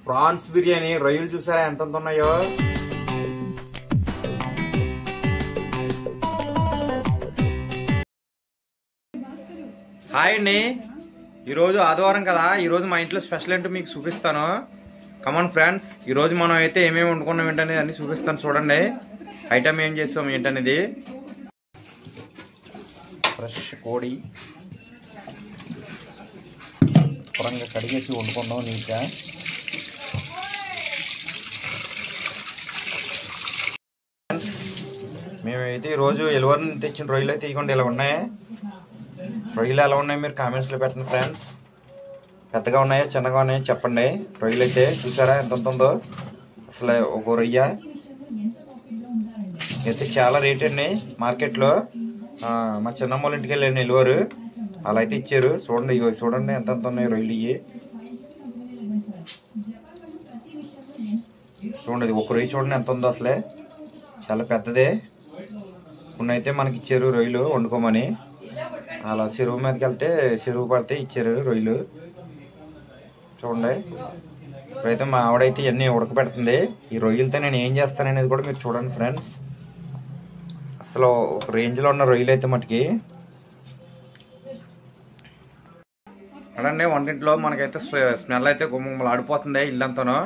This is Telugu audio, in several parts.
ప్రాన్స్ బిర్యానీ రొయ్యలు చూసారా ఎంత ఉన్నాయో. హాయ్ అండి, ఈరోజు ఆదివారం కదా. ఈరోజు మా ఇంట్లో స్పెషల్ ఏంటో మీకు చూపిస్తాను. కమాన్ ఫ్రెండ్స్, ఈరోజు మనం అయితే ఏమేమి వండుకున్నాం ఏంటనేది అన్ని చూపిస్తాను. చూడండి ఐటమ్ ఏం చేస్తాం ఏంటనేది. ఫ్రెష్ కోడి శుభ్రంగా కడిగేసి వండుకున్నాం నీట్గా. మేమైతే ఈరోజు ఎలువరి నుంచి తెచ్చిన రొయ్యలు అయితే ఇవ్వండి ఇలా ఉన్నాయి. రొయ్యలు ఎలా ఉన్నాయి మీరు కామెంట్స్లో పెట్టండి ఫ్రెండ్స్. పెద్దగా ఉన్నాయా చిన్నగా ఉన్నాయో చెప్పండి. రొయ్యలు అయితే చూసారా ఎంత ఉంటుందో అసలు. ఒక రొయ్య అయితే చాలా రేట్ అండి మార్కెట్లో. మా చిన్నమ్మ వాళ్ళ ఇంటికి వెళ్ళాను ఎలువరు, అలా అయితే ఇచ్చారు. చూడండి ఇవి చూడండి ఎంత ఉన్నాయి రొయ్యలు. ఇవి చూడండి, ఒక రొయ్య చూడండి ఎంత ఉందో అసలే, చాలా పెద్దదే. కొన్ని అయితే మనకి ఇచ్చారు రొయ్యలు వండుకోమని. అలా చెరువు మీదకి వెళ్తే చెరువు పడితే ఇచ్చారు రొయ్యలు. చూడండి ఇప్పుడైతే మా ఆవిడైతే ఇవన్నీ ఉడకబెడుతుంది. ఈ రొయ్యలతో నేను ఏం చేస్తాననేది కూడా మీరు చూడండి ఫ్రెండ్స్. అసలు ఒక రేంజ్లో ఉన్న రొయ్యలు అయితే మటుకి అడండి. వంటింట్లో మనకైతే స్మెల్ అయితే గుమ్మలు ఆడిపోతుంది ఇల్లంతాను.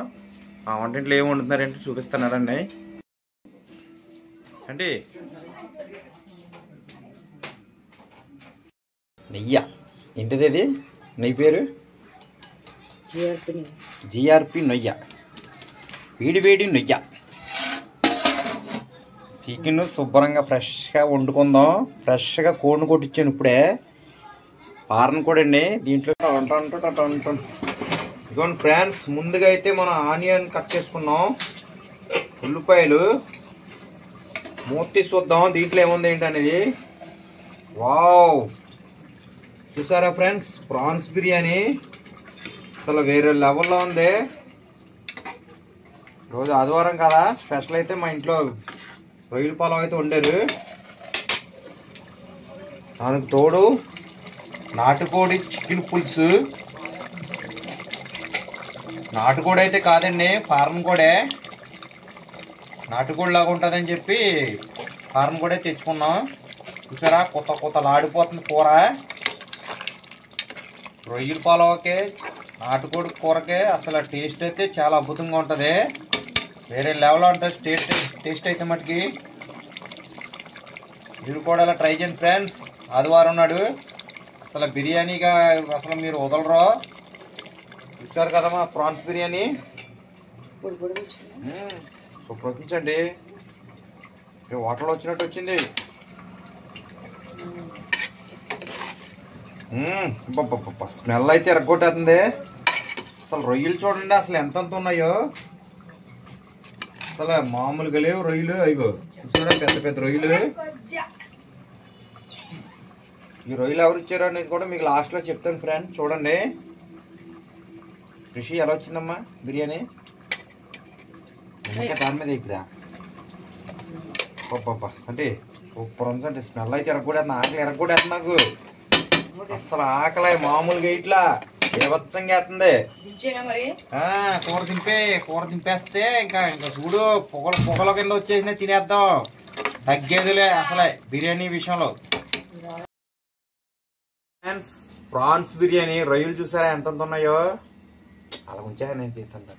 ఆ వంటింట్లో ఏమి వండుతున్నారంటే చూపిస్తున్నారండి. అంటే నెయ్య ఏంటిది, ఇది నెయ్యి పేరు జిఆర్పి నెయ్య, వేడి వేడి నెయ్య. చికెన్ శుభ్రంగా ఫ్రెష్గా వండుకుందాం. ఫ్రెష్గా కోడిని కొట్టించాను ఇప్పుడే, పారను కూడా అండి. దీంట్లో ఇదిగోండి ఫ్రెండ్స్, ముందుగా అయితే మనం ఆనియన్ కట్ చేసుకున్నాం, ఉల్లిపాయలు మూత తీసి చూద్దాం దీంట్లో ఏముంది ఏంటి అనేది. వావ్, చూసారా ఫ్రెండ్స్, ప్రాన్స్ బిర్యానీ అసలు వేరే లెవెల్లో ఉంది. రోజు ఆదివారం కదా, స్పెషల్ అయితే మా ఇంట్లో రొయ్యల పొలం అయితే వండారు. దానికి తోడు నాటుకోడి చికెన్ పులుసు. నాటుకోడి అయితే కాదండి, ఫారం కోడే. నాటుకోడి లాగా ఉంటుందని చెప్పి ఫారం కోడే తెచ్చుకున్నాం. చూసారా కొత్త ఆడిపోతుంది కూర. రొయ్యల పొలవకే నాటుకోడి కూరకే అసలు టేస్ట్ అయితే చాలా అద్భుతంగా ఉంటుంది. వేరే లెవెల్లో ఉంటుంది టేస్ట్ అయితే మటుకి. మీరు కూడా అలా ట్రై చేయండి ఫ్రెండ్స్. ఆదివారం నాడు అసలు బిర్యానీగా అసలు మీరు వదలరు. చూసారు కదా మా ప్రాన్స్ బిర్యానీ, సూపర్ వచ్చించండి. వాటర్లో వచ్చినట్టు వచ్చింది. స్మెల్ అయితే ఎరగొట్టేస్తుంది. అసలు రొయ్యలు చూడండి అసలు ఎంత ఉన్నాయో, అసలు మామూలుగా లేవు రొయ్యలు. అయ్యో చూసారా పెద్ద పెద్ద రొయ్యలు. ఈ రొయ్యలు ఎవరు ఇచ్చారు అనేది కూడా మీకు లాస్ట్లో చెప్తాను ఫ్రెండ్. చూడండి రిషి ఎలా వచ్చిందమ్మా బిర్యానీ. ఇంకా దాని మీద ఇక్కడ అంటే సూపర్ ఉంది అంటే. స్మెల్ అయితే ఎరగకూడదు, ఆకలి ఎరగకూడదు నాకు. అసలు ఆకలి మామూలుగా ఇట్లా బీభత్సంగా వేస్తుంది. కూర దింపేస్తే ఇంకా చూడు పొగల కింద వచ్చేసిన తినేద్దాం, తగ్గేదిలే అసలే బిర్యానీ విషయంలో. ప్రాన్స్ బిర్యానీ రొయ్యలు చూసారా ఎంత ఉన్నాయో. అలా ఉంచా నేను చేస్తాను.